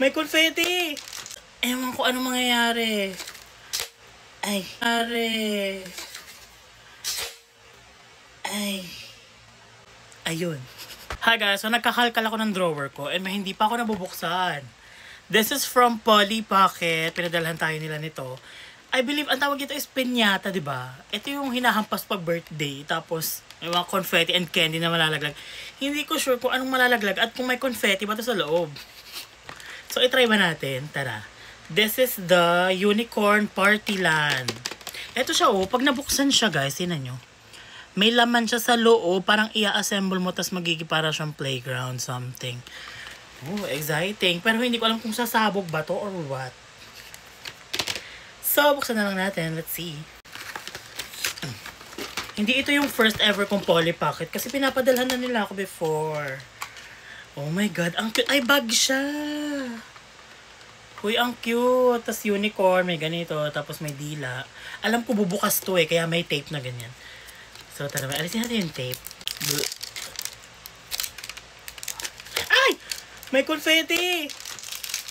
May confetti! Ewan ko anong mangyayari. Ay. Ayun. Hi guys, so nagkakalkal ako ng drawer ko and may hindi pa ako nabubuksan. This is from Polly Pocket. Pinadalhan tayo nila nito. I believe ang tawag ito is piñata, di ba? Ito yung hinahampas pag birthday. Tapos may mga confetti and candy na malalaglag. Hindi ko sure kung anong malalaglag at kung may confetti ba ito sa loob. So itry ba natin? Tara. This is the Unicorn Party Land. Ito siya pag nabuksan siya guys, tinan nyo. May laman siya sa loob, parang i-assemble mo tas magiging para siyang playground something. Oh, exciting. Pero hindi ko alam kung sasabog ba to or what. So, buksan na lang natin. Let's see. Hindi ito yung first ever kong Polly Pocket kasi pinapadalhan na nila ako before. Oh my god, ang cute. Ay, bag siya. Uy, ang cute. Tapos unicorn, may ganito. Tapos may dila. Alam ko bubukas to kaya may tape na ganyan. So, tara, alisin natin yung tape. Ay! May confetti!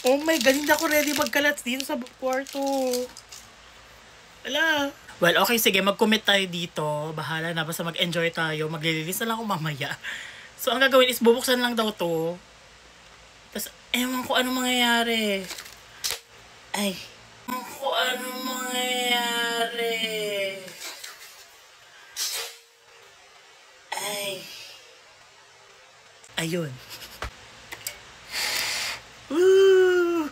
Oh my god, hindi ako ready magkalat dito sa kwarto. Ala. Well, okay, sige, mag-commit tayo dito. Bahala na, basta mag-enjoy tayo. Maglilinis na lang ako mamaya. So, ang gagawin is bubuksan lang daw to. Tapos, ewan ko anong mangyayari. Ay. Ewan ko anong mangyayari. Ay. Ayun. Woo!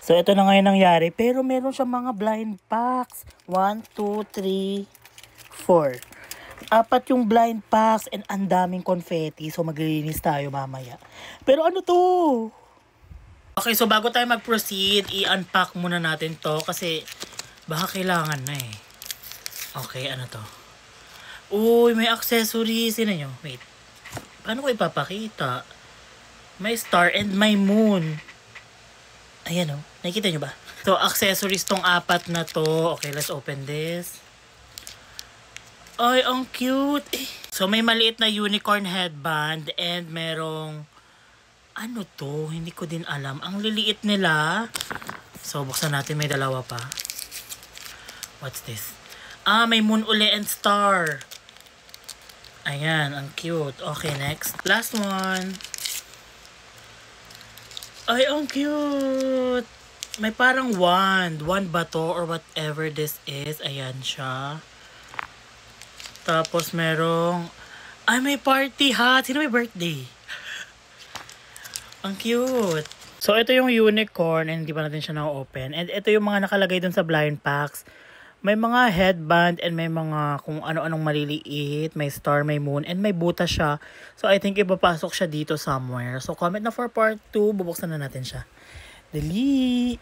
So, ito na ngayon nangyari. Pero meron siya mga blind packs. 1, 2, 3, 4. Apat yung blind packs and ang daming confetti. So, maglilinis tayo mamaya. Pero ano to? Okay, so bago tayo mag-proceed, i-unpack muna natin to kasi baka kailangan na Okay, ano to? Uy, may accessories. Sino nyo? Wait. Paano ko ipapakita? May star and may moon. Ayan nakikita nyo ba? So, accessories tong apat na to. Okay, let's open this. Ay, ang cute. So, may maliit na unicorn headband and merong ano to? Hindi ko din alam. Ang liliit nila. So, buksan natin. May dalawa pa. What's this? May moon uli and star. Ayan, ang cute. Okay, next. Last one. Ay, ang cute. May parang wand. Wand ba to or whatever this is. Ayan siya. Tapos merong... Ay, may party hat. Sino may birthday? Ang cute. So, ito yung unicorn and hindi pa natin siya na-open. And ito yung mga nakalagay dun sa blind packs. May mga headband and may mga kung ano-anong maliliit. May star, may moon, and may butas siya. So, I think ipapasok siya dito somewhere. So, comment na for part 2. Bubuksan na natin siya. Dali!